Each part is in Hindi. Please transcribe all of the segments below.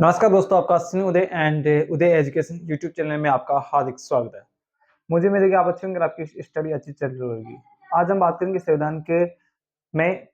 नमस्कार दोस्तों, आपका Sunil Uday and Uday education YouTube channel में आपका हार्दिक स्वागत है। मुझे उम्मीद है कि आप अच्छे होंगे और आपकी स्टडी अच्छी चल रही होगी। आज हम बात करेंगे संविधान के में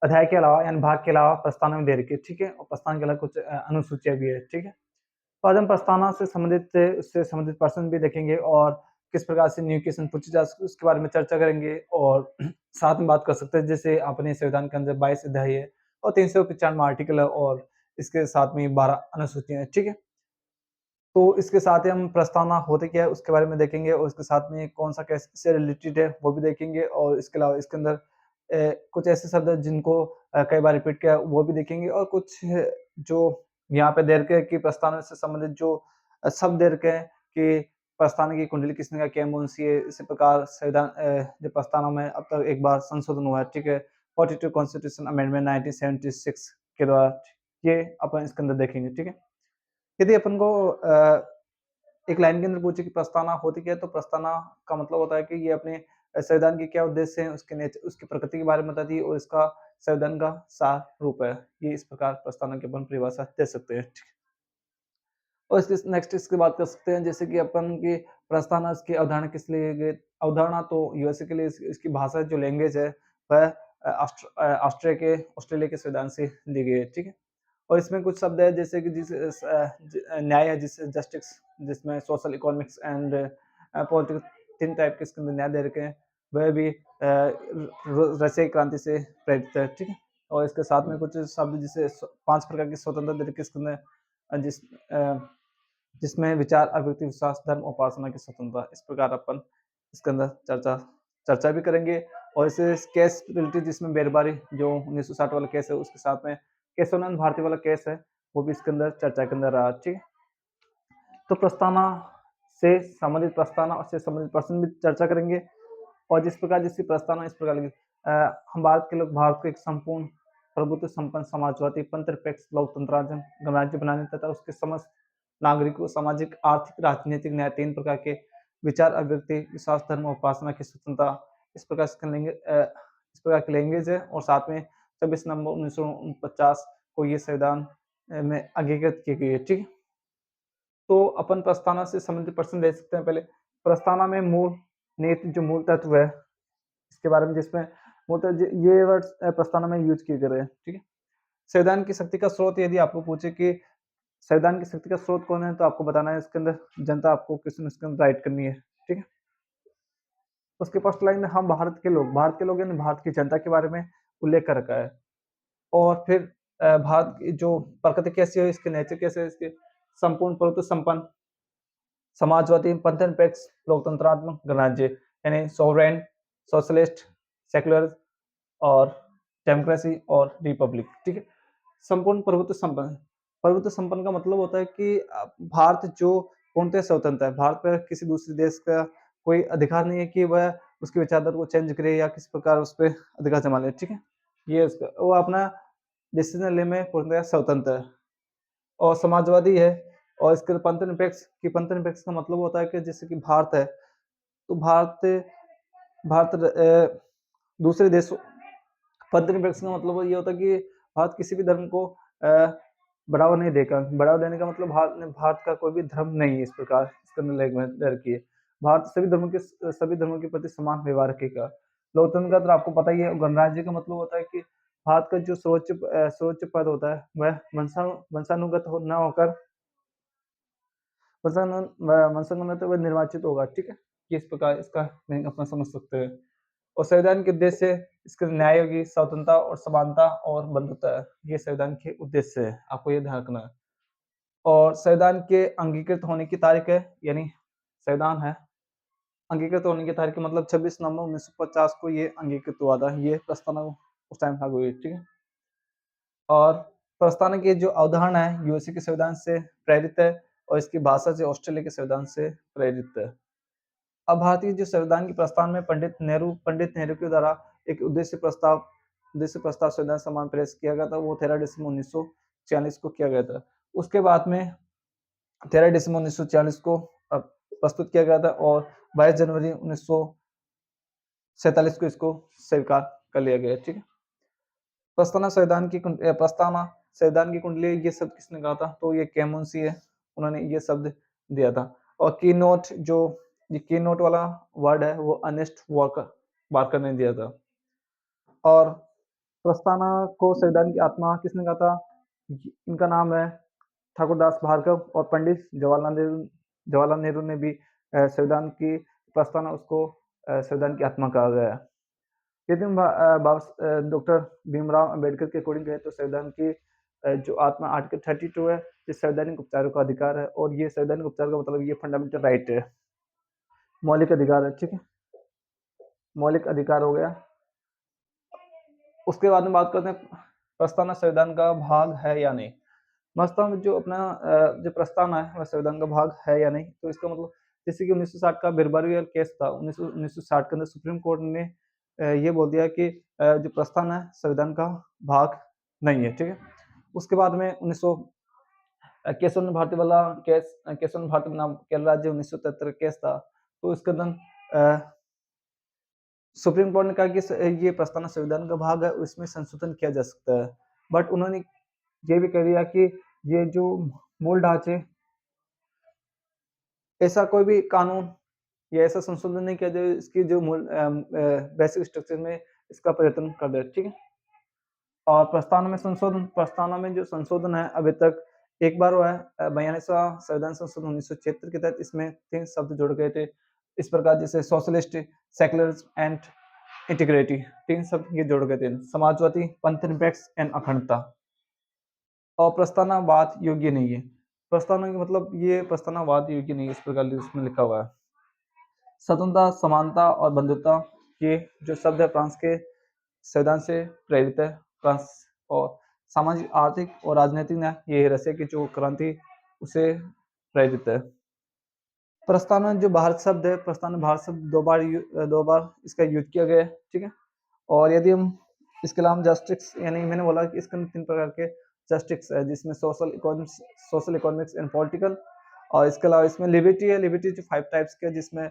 अध्याय के अलावा यानी भाग के अलावा प्रस्तावना में दे रखी है, ठीक है? और प्रस्तावना के अलावा कुछ अनुसूचियाँ भी है, ठीक है? तो आज हम प्रस्तावना से संबंधित उससे संबंधित प्रश्न भी देखेंगे और किस प्रकार से न्यू क्वेश्चन पूछे जा सकते उसके बारे में चर्चा करेंगे और साथ में बात कर सकते हैं जैसे अपने संविधान के अंदर 22 अध्याय है और 395 आर्टिकल है और इसके साथ में 12 अनुसूचियाँ हैं, ठीक है? तो इसके साथ ही हम प्रस्तावना होते क्या है उसके बारे में देखेंगे और इसके साथ में कौन-सा कैसे रिलेटेड है वो भी देखेंगे और इसके अलावा इसके अंदर कुछ ऐसे शब्द हैं जिनको कई बार रिपीट किया वो भी देखेंगे और कुछ जो यहाँ पे दे रखे हैं कि प्रस्तावना से संबंधित जो शब्द दे रखे हैं कि प्रस्तावना की कुंडली किसने का क्या कौन-सी है, इसी प्रकार संविधान जो प्रस्तावना में अब तक एक बार संशोधन हुआ है, ठीक है? 42 कॉन्स्टिट्यूशन अमेंडमेंट 1976 के द्वारा ये अपन इसके अंदर देखेंगे, ठीक है? यदि अपन को एक लाइन के अंदर पूछे कि प्रस्तावना होती क्या है, तो प्रस्तावना का मतलब होता है कि ये अपने संविधान के क्या उद्देश्य हैं, उसकी प्रकृति के बारे में बताती है और इसका संविधान का सार रूप है। ये इस प्रकार प्रस्तावना की अपन परिभाषा दे सकते हैं। ठीक है। और इसके नेक्स्ट इसकी बात कर सकते हैं जैसे कि अपन की प्रस्तावना इसकी अवधारणा किस लिए गई अवधारणा तो यूएसए के लिए इसकी भाषा जो लैंग्वेज है वह ऑस्ट्रेलिया के संविधान से ली गई है, ठीक है? और इसमें कुछ शब्द है जैसे कि न्याय है जिससे जस्टिस जिसमें social economics and politics 3 type के इसके अंदर न्याय दे रखे हैं, वह भी रसिया क्रांति से प्रेरित है, ठीक है? और इसके साथ में कुछ शब्द जिसे 5 प्रकार की स्वतंत्रता दे रखी है इसके अंदर जिसमें विचार, अभिव्यक्ति, विश्वास, धर्म, उपासना की स्वतंत्रता। इस प्रकार अपन इसके अंदर चर्चा भी करेंगे और इसे केस रिलेटेड जिसमें बेरबारी जो 1960 वाला केस है उसके साथ में केशवानंद भारती वाला केस है वो भी इसके अंदर चर्चा के अंदर रहा, ठीक है? तो प्रस्तावना से संबंधित प्रस्तावना से संबंधित प्रश्न भी चर्चा करेंगे और जिस प्रकार जिसकी प्रस्तावना इस प्रकार की हम भारत के लोग भारत को एक संपूर्ण प्रभुत्व संपन्न समाजवादी पंथ-निरपेक्ष लोकतंत्र गणराज्य बनाने तथा उसके समस्त नागरिकों को सामाजिक, आर्थिक, राजनीतिक न्याय 3 प्रकार के विचार, अभिव्यक्ति, विश्वास, धर्म और उपासना की स्वतंत्रता इस प्रकार की लैंग्वेज है और साथ में 26 नवंबर 1949 को ये संविधान में अंगीकृत की गई है, ठीक है? तो अपन प्रस्तावना से संबंधित प्रश्न दे सकते हैं पहले। प्रस्तावना में मूल नीति जो मूल तत्व है, इसके बारे में जिसमें मूलतः ये वर्ड्स प्रस्तावना में यूज़ किए गए हैं, ठीक है? संविधान की शक्ति का स्रोत यदि आपको पूछे कि संविधान की शक्ति का स्रोत कौन है, तो आपको बताना है इसके अंदर जनता आपको क्वेश्चन इसके अंदर राइट करनी है, ठीक है? उसके फर्स्ट लाइन में हम भारत के लोग यानी भारत की जनता के बारे में उल्लेख कर रखा है और फिर भारत की जो प्रकृति कैसी है, इसके नेचर कैसे है, इसके संपूर्ण प्रभुत्व संपन्न समाजवादी पंथ-निरपेक्ष लोकतंत्रात्मक गणराज्य यानी सॉवरेन, सोशलिस्ट, सेक्युलर और डेमोक्रेसी और रिपब्लिक, ठीक है? संपूर्ण प्रभुत्व संपन्न का मतलब होता है कि भारत जो पूर्णतः स्वतंत्र है। भारत पर किसी दूसरे देश का कोई अधिकार नहीं है कि वह उसकी विचारधारा को चेंज करे या किसी प्रकार उस पे अधिकार जमा ले, ठीक है? ये उसका वो अपना डिसीजन लेने में पूर्णतः स्वतंत्र है और समाजवादी है और इसके पंथ-निरपेक्ष का मतलब होता है कि जैसे कि भारत है, तो भारत दूसरे देशों पंथ-निरपेक्ष का मतलब ये होता है कि भारत किसी भी धर्म को बढ़ावा नहीं देगा। बढ़ावा देने का मतलब भारत का कोई भी धर्म नहीं है इस प्रकार इसके अंदर लैंग्वेज दे रखी है। भारत सभी धर्मों के प्रति समान व्यवहार रखेगा। लोकतंत्र का तो आपको पता ही है, गणराज्य का मतलब होता है कि भारत का जो सर्वोच्च पद होता है वह वंशानुगत ना होकर वंशानुगत वह निर्वाचित होगा, ठीक है? इस प्रकार इसका मीनिंग अपना समझ सकते हैं। और संविधान के उद्देश्य इसके न्याय होगी, स्वतंत्रता और समानता और बंधुता है। ये संविधान के उद्देश्य है, आपको ये ध्यान रखना है। और संविधान के अंगीकृत होने की तारीख है, यानी संविधान है, अंगीकृत होने की तारीख मतलब 26 नवंबर 1950 को ये अंगीकृत हुआ था। ये प्रस्तावना उस टाइम लागू हुई, ठीक है? और प्रस्तावना की जो अवधारणा है, यूएसए के संविधान से प्रेरित है और इसकी भाषा से ऑस्ट्रेलिया के संविधान से प्रेरित है। अब भारतीय जो संविधान की प्रस्तावना में पंडित नेहरू के द्वारा एक उद्देश्य प्रस्ताव संविधान समान पेश किया गया था, वो 13 दिसंबर 1946 को किया गया था। उसके बाद में 13 दिसंबर 1946 को प्रस्तुत किया गया था और 22 जनवरी 1947 को इसको स्वीकार कर लिया गया, ठीक है? प्रस्तावना संविधान की कुंडली ये शब्द किसने कहा था? तो ये कैमुन्सी है, उन्होंने ये शब्द दिया था। और कीनोट जो ये कीनोट वाला वर्ड है वो अर्नेस्ट वार्कर ने दिया था। और प्रस्तावना को संविधान की आत्मा किसने कहा था? इनका नाम है ठाकुरदास भार्गव और पंडित जवाहरलाल नेहरू ने भी संविधान की प्रस्तावना उसको संविधान की आत्मा कहा गया है। यदि हम डॉक्टर भीमराव अंबेडकर के अकॉर्डिंग कहें तो संविधान की जो आत्मा आर्टिकल 32 है, ये संवैधानिक उपचारों का अधिकार है और ये संवैधानिक उपचार का मतलब ये फंडामेंटल राइट है, मौलिक अधिकार है, ठीक है, मौलिक अधिकार हो गया। उसके बाद में बात करते हैं प्रस्तावना संविधान का भाग है या नहीं। वास्तव में जो अपना जो प्रस्तावना है वह संविधान का भाग है या नहीं, तो इसका मतलब जैसे कि 1960 का बिरबारियल केस था, 1960 के अंदर सुप्रीम कोर्ट ने ये बोल दिया कि जो प्रस्तावना है संविधान का भाग नहीं है, ठीक है। उसके बाद में केशव भारती वाला केस, केशव भारती नाम केरल राज्य 1973 केस था, तो इसके अंदर सुप्रीम कोर्ट ने कहा कि ये प्रस्तावना संविधान का भाग है, उसमें संशोधन किया जा सकता है। बट उन्होंने ये भी कह दिया कि ये जो मूल ढांचे, ऐसा कोई भी कानून या ऐसा संशोधन नहीं किया जो इसकी जो मूल बेसिक स्ट्रक्चर में इसका परिवर्तन कर दे, ठीक है। और प्रस्तावना में जो संशोधन है अभी तक एक बार हुआ है, 42वां संविधान संशोधन 1976 के तहत इसमें 3 शब्द जोड़ गए थे इस प्रकार, जैसे सोशलिस्ट, सेक्युलर एंड इंटीग्रिटी, 3 शब्द ये जोड़ गए थे, समाजवादी, पंथ निरपेक्ष एंड अखंडता। और प्रस्तावना वाद योग्य नहीं है, प्रस्तावना का मतलब ये प्रस्तावना वाद योग्य नहीं है, इस प्रकार इसमें लिखा हुआ है। स्वतंत्रता, समानता और बंधुता, ये जो शब्द है फ्रांस के संविधान से प्रेरित है। फ्रांस और सामाजिक, आर्थिक और राजनीतिक न्याय, ये रशिया की जो क्रांति उसे प्रेरित है। प्रस्तावना जो भारत शब्द है, प्रस्तावना भारत शब्द 2 बार इसका यूज किया गया है, ठीक है। और यदि हम इसके अलावा जस्टिस, यानी मैंने बोला कि इसके अंदर 3 प्रकार के जस्टिस है, जिसमें सोशल इकोनॉमिक्स एंड पॉलिटिकल। और इसके अलावा इसमें लिबर्टी है, लिबर्टी जो 5 टाइप्स के, जिसमें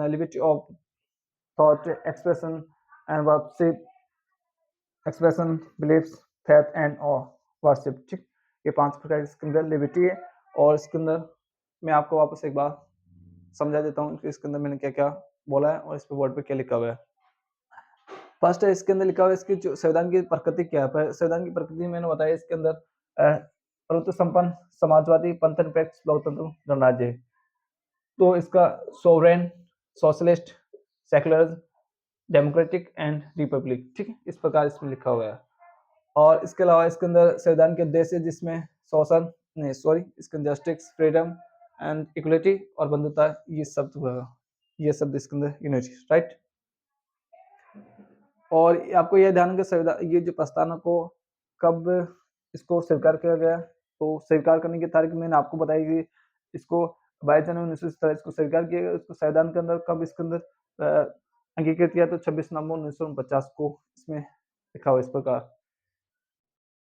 liberty of thought, expression and worship, expression, beliefs, faith and worship, ठीक। ये 5 प्रकार इसके अंदर लिबर्टी है। और इसके अंदर मैं आपको वापस एक बार समझा देता हूँ कि इसके अंदर मैंने क्या क्या बोला है और इस पे बोर्ड पे क्या लिखा हुआ है। फर्स्ट है, इसके अंदर लिखा हुआ है इसकी जो संविधान की प्रकृति क्या है। संविधान की प्रकृति मैंने बताया, इसके अंदर प्रभुत्व संपन्न, समाजवादी, पंथ निरपेक्ष, लोकतंत्र, गणराज्य। तो इसका sovereign, socialist, secular, democratic and Republic, ठीक है, इस प्रकार इसमें लिखा हुआ है। और इसके अलावा इसके अंदर संविधान के उद्देश्य, जिसमें इसके जस्टिस, फ्रीडम एंड इक्वलिटी और बंधुता, ये शब्द इसके अंदर यूनिटी, राइट। और आपको यह ध्यान कि संविधान, ये जो प्रस्तावना को कब इसको स्वीकार किया गया, तो स्वीकार करने की तारीख मैंने आपको बताई कि इसको 22 जनवरी 1947 इसको स्वीकार किया गया। इसको संविधान के अंदर कब इसके अंदर अंगीकृत किया, तो 26 नवंबर 1949 को इसमें लिखा हुआ इस प्रकार।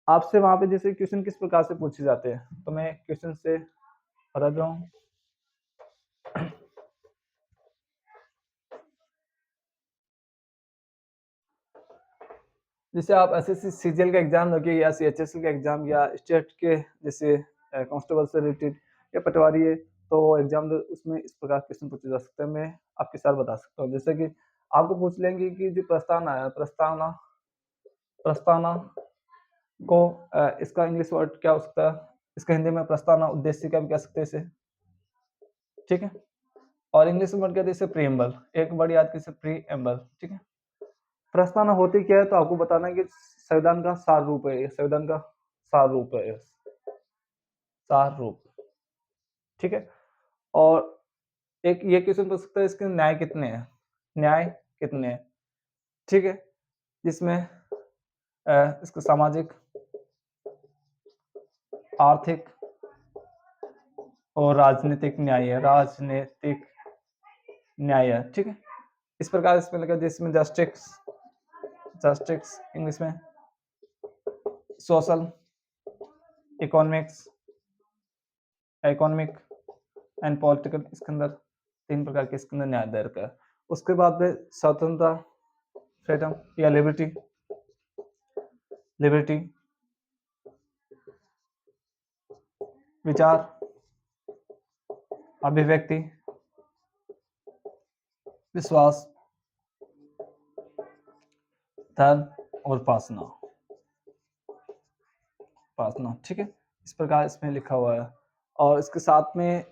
आपसे वहां पे जैसे क्वेश्चन किस प्रकार से पूछे जाते हैं, तो मैं क्वेश्चन से बता रहा हूँ। जैसे आप एसएससी सीजीएल का एग्जाम दोगे या सीएचएसएल का एग्जाम या स्टेट के जैसे कांस्टेबल से रिलेटेड या पटवारी है, तो एग्जाम दो, उसमें इस प्रकार क्वेश्चन पूछे जा सकते हैं। मैं आपके साथ बता सकता हूँ, जैसे कि आपको पूछ लेंगे कि जो प्रस्तावना है, प्रस्तावना को इसका इंग्लिश वर्ड क्या हो सकता है, इसका हिंदी में प्रस्तावना उद्देशिका भी कह सकते हैं इसे, ठीक है। और इंग्लिश में वर्ड कहते हैं इसे प्रीएम्बल, एक वर्ड याद कीजिए, प्रीएम्बल, ठीक है। प्रस्तावना होती क्या है, तो आपको बताना है कि संविधान का सार रूप है, संविधान का सार रूप है, सार रूप, ठीक है। और एक ये क्वेश्चन पूछ सकता है, इसके न्याय कितने हैं, न्याय कितने हैं, ठीक है, जिसमें इसको सामाजिक, आर्थिक और राजनीतिक न्याय है, राजनीतिक न्याय है, ठीक है। इस प्रकार इसमें लगा, जिसमें जस्टिस इंग्लिश में सोशल, इकोनॉमिक एंड पॉलिटिकल, इसके अंदर 3 प्रकार के इसके अंदर न्याय दर का है। उसके बाद में स्वतंत्रता, फ्रीडम या लिबर्टी, विचार, अभिव्यक्ति, विश्वास, धर्म और उपासना। उपासना, ठीक है, इस प्रकार इसमें लिखा हुआ है। और इसके साथ में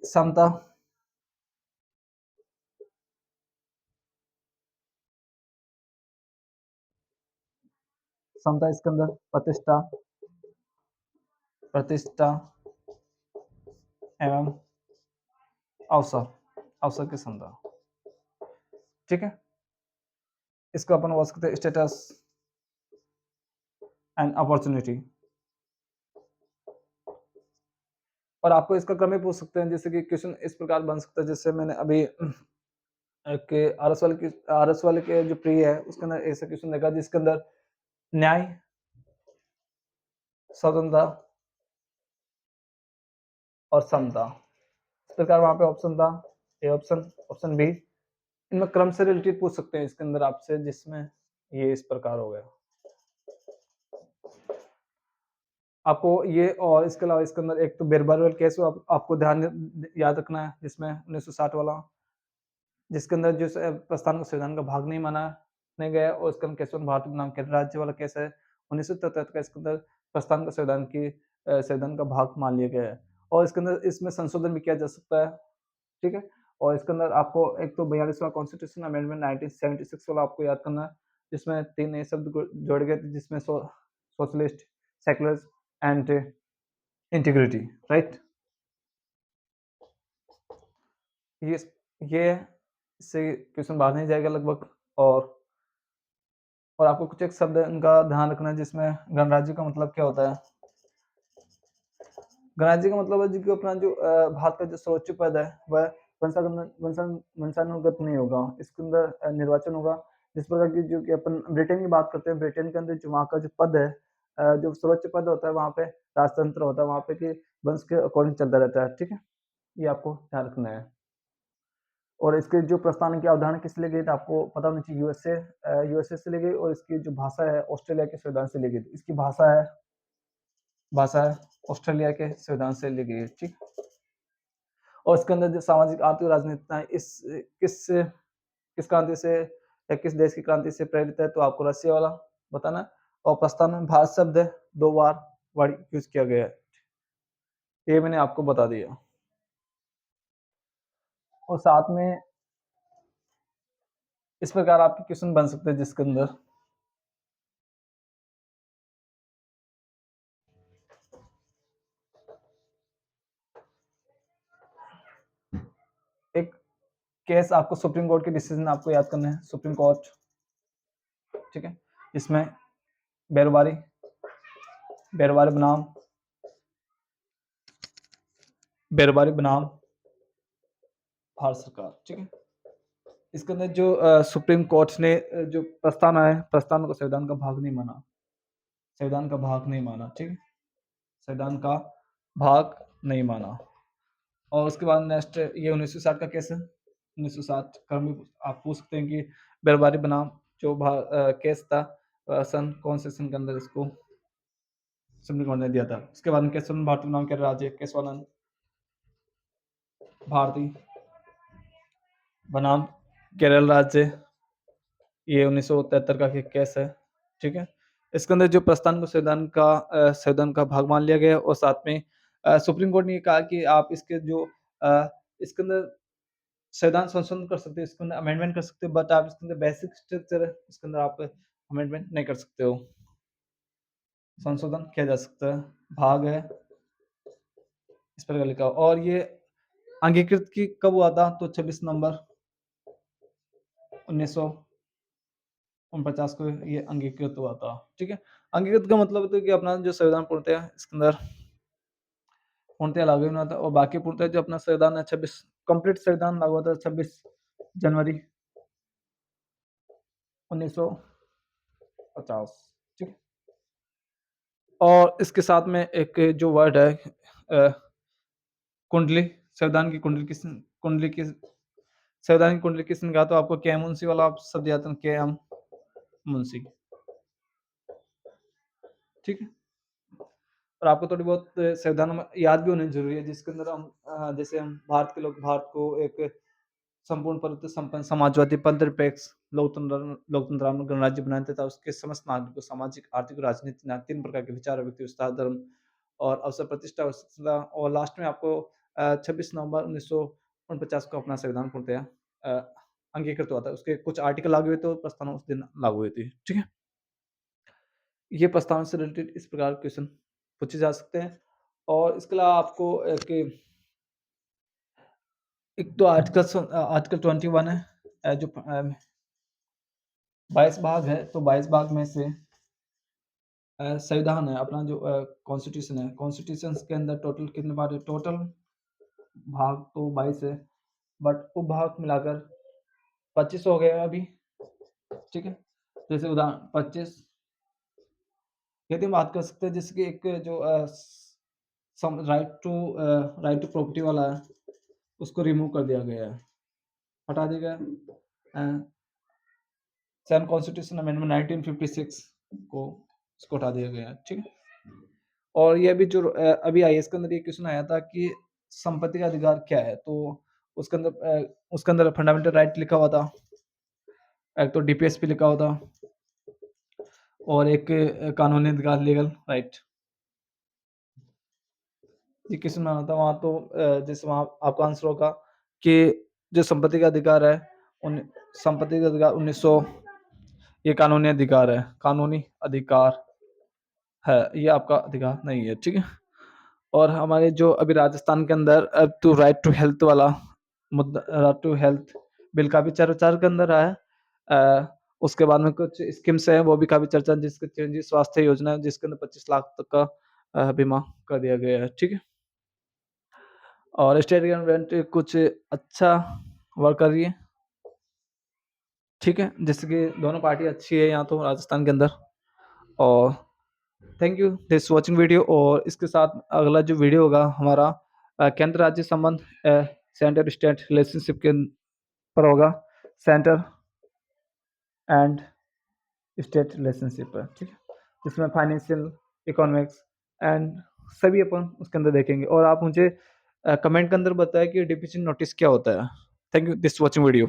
समता, समता इसके अंदर प्रतिष्ठा, प्रतिष्ठा एवं अवसर, अवसर की समता, ठीक है। इसको अपन बोल सकते हैं स्टेटस एंड अपॉर्चुनिटी। और आपको इसका क्रम भी पूछ सकते हैं, जैसे कि क्वेश्चन इस प्रकार बन सकता है, जैसे मैंने अभी के आरएस वाले के जो प्री है उसके अंदर ऐसा क्वेश्चन देखा जिसके अंदर न्याय, स्वतंत्रता और समता, इस प्रकार वहां पे ऑप्शन था, ए ऑप्शन, ऑप्शन बी। इनमें क्रम से रिलेटेड पूछ सकते हैं इसके अंदर आपसे, जिसमें ये इस प्रकार हो गया आपको ये। और इसके अलावा इसके अंदर एक तो बेरबारवेल केस आपको ध्यान याद रखना है, जिसमें 1960 वाला, जिसके अंदर जो प्रस्थान संविधान का भाग नहीं माना नहीं गया, और इसके अंदर केशवन भारती नाम के राज्य वाला केस है 1977 का। इसके अंदर प्रस्थान का संविधान का भाग मान लिया गया है, और इसके अंदर इसमें संशोधन भी किया जा सकता है, ठीक है। और इसके अंदर आपको एक तो 42वां कॉन्स्टिट्यूशन अमेंडमेंट 1976 वाला आपको याद करना है, जिसमें 3 नए शब्द जोड़े गए थे, जिसमें socialist, secular and integrity, right. ये ये इससे क्वेश्चन बाहर नहीं जाएगा लगभग। और आपको कुछ एक शब्द इनका ध्यान रखना है, जिसमें गणराज्य का मतलब क्या होता है। गणराज्य का मतलब है कि अपना जो भारत का जो सर्वोच्च पद है वह वंशानुगत नहीं होगा, इसके अंदर निर्वाचन होगा। जिस प्रकार की जो कि अपन ब्रिटेन की बात करते हैं, ब्रिटेन के अंदर जो वहाँ का जो पद है, जो सर्वोच्च पद होता है वहाँ पे राजतंत्र होता है, वहाँ पे कि वंश के अकॉर्डिंग चलता रहता है, ठीक है। ये आपको ध्यान रखना है। और इसके जो प्रस्तावना की अवधारणा किस लिए गई थी आपको पता होना चाहिए, यूएसए से ली गई, और इसकी जो भाषा है ऑस्ट्रेलिया के संविधान से ली गई थी। इसकी भाषा है ऑस्ट्रेलिया के संविधान से ली गई है, ठीक। और इसके अंदर जो सामाजिक आर्थिक और राजनीतिक इस किस क्रांति से या किस देश की क्रांति से प्रेरित है, तो आपको रशिया वाला बताना है। और प्रस्ताव में भारत शब्द 2 बार वर्ड यूज किया गया है, ये मैंने आपको बता दिया। और साथ में इस प्रकार आपके क्वेश्चन बन सकते हैं, जिसके अंदर एक केस आपको सुप्रीम कोर्ट के डिसीजन आपको याद करना है, सुप्रीम कोर्ट, ठीक है। इसमें बेरबारी बेरबारी बनाम भारत सरकार, ठीक है। इसके अंदर जो सुप्रीम कोर्ट ने जो प्रस्तावना है, प्रस्तावना को संविधान का भाग नहीं माना, संविधान का भाग नहीं माना, ठीक है, संविधान का भाग नहीं माना। और उसके बाद नेक्स्ट ये 1960 का केस है, 1960 का भी आप पूछ सकते हैं कि बेरबारी बनाम जो केस था, सन कौन से सन के अंदर इसको सुप्रीम कोर्ट ने दिया था। उसके बाद में केशवन भारती नाम के राज्य केशवानंद भारती बनाम केरल राज्य, ये 1973 का केस है, ठीक है। इसके अंदर जो प्रस्तान को संविधान का भाग मान लिया गया, और साथ में सुप्रीम कोर्ट ने ये कहा कि आप इसके अंदर संविधान संशोधन कर सकते हो, इसके अंदर अमेंडमेंट कर सकते हो, बट आप इसके अंदर बेसिक स्ट्रक्चर है, इसके अंदर आप अमेंडमेंट नहीं कर सकते हो, संशोधन किया जा सकता है, भाग है इस प्रकार लिखा। और ये अंगीकृत की कब हुआ था, तो 26 नवंबर 1949 को ये अंगीकृत हुआ था, ठीक है। अंगीकृत का मतलब होता है कि अपना जो संविधान पूर्णतया इसके अंदर पूर्णतया लागू नहीं होता, और बाकी पूर्णतया जो अपना संविधान है 26 कंप्लीट संविधान लागू होता है 26 जनवरी 1950, ठीक है। और इसके साथ में एक जो वर्ड है कुंडली, संविधान की कुंडली किसने कहा, तो आपको के एम मुंशी वाला आप शब्द याद, के एम मुंशी, ठीक है। और आपको थोड़ी बहुत संविधान याद भी होनी ज़रूरी है, जिसके अंदर हम जैसे हम भारत के लोग भारत को एक संपूर्ण परत संपन्न समाजवादी पद निरपेक्ष लोकतंत्रात्मक गणराज्य बनाया तथा उसके समस्त नागरिकों को सामाजिक, आर्थिक और राजनीतिक न्याय 3 प्रकार के विचार, व्यक्ति विस्तार, धर्म और अवसर प्रतिष्ठा और स्वतंत्रता और लास्ट में आपको 26 नवंबर 1949 को अपना संविधान पूर्णतया अ, अंगीकृत हुआ था। उसके कुछ आर्टिकल लागू हुए थे और प्रस्तावना उस दिन लागू हुई थी। ठीक है? ये प्रस्तावना से रिलेटेड इस प्रकार के क्वेश्चन पूछे जा सकते हैं और इसके अलावा आपको एक तो आर्टिकल 21 है जो 22 भाग है, तो 22 भाग में से संविधान है अपना जो कॉन्स्टिट्यूशन है, कॉन्स्टिट्यूशन के अंदर टोटल कितने भाग है? टोटल भाग तो 22 है, बट उपभाग मिलाकर 25 हो गए अभी, ठीक है? जैसे उदाहरण 25 यदि हम बात कर सकते हैं जैसे कि एक जो सम राइट टू प्रॉपर्टी वाला है, उसको रिमूव कर दिया गया है, हटा दिया गया है। 7 कॉन्स्टिट्यूशन अमेंडमेंट 1956 को इसको हटा दिया गया है, ठीक है? और ये अभी जो अभी आईएएस के अंदर ये क्वेश्चन आया था कि संपत्ति का अधिकार क्या है? तो उसके अंदर फंडामेंटल राइट लिखा हुआ था, एक तो डीपीएस पे लिखा हुआ था और एक कानूनी अधिकार लीगल राइट। ये क्वेश्चन आना था वहाँ तो जैसे वहाँ आपका आंसर होगा कि जो संपत्ति का अधिकार है उन संपत्ति का अधिकार 1900 ये कानूनी अधिकार है, कानूनी अधिकार है, ये आपका अधिकार नहीं है, ठीक है? और हमारे जो अभी राजस्थान के अंदर तो राइट टू हेल्थ वाला मुद्दा राइट टू हेल्थ बिल काफ़ी चर्चा के अंदर आया है। उसके बाद में कुछ स्कीम्स हैं वो भी काफ़ी चर्चा जिसके चिरंजीवी स्वास्थ्य योजना है जिसके अंदर 25 लाख तक का बीमा कर दिया गया है, ठीक है? और स्टेट गवर्नमेंट कुछ अच्छा वर्क कर रही है, ठीक है? जैसे कि दोनों पार्टी अच्छी है यहाँ तो राजस्थान के अंदर और thank you this watching video और इसके साथ अगला जो वीडियो होगा हमारा केंद्र राज्य संबंध सेंटर स्टेट रिलेशनशिप के पर होगा सेंटर एंड स्टेट रिलेशनशिप पर, ठीक है? जिसमें फाइनेंशियल, इकोनॉमिक्स एंड सभी अपन उसके अंदर देखेंगे और आप मुझे कमेंट के अंदर बताएं कि डिफिशिएंट नोटिस क्या होता है। Thank you this watching video.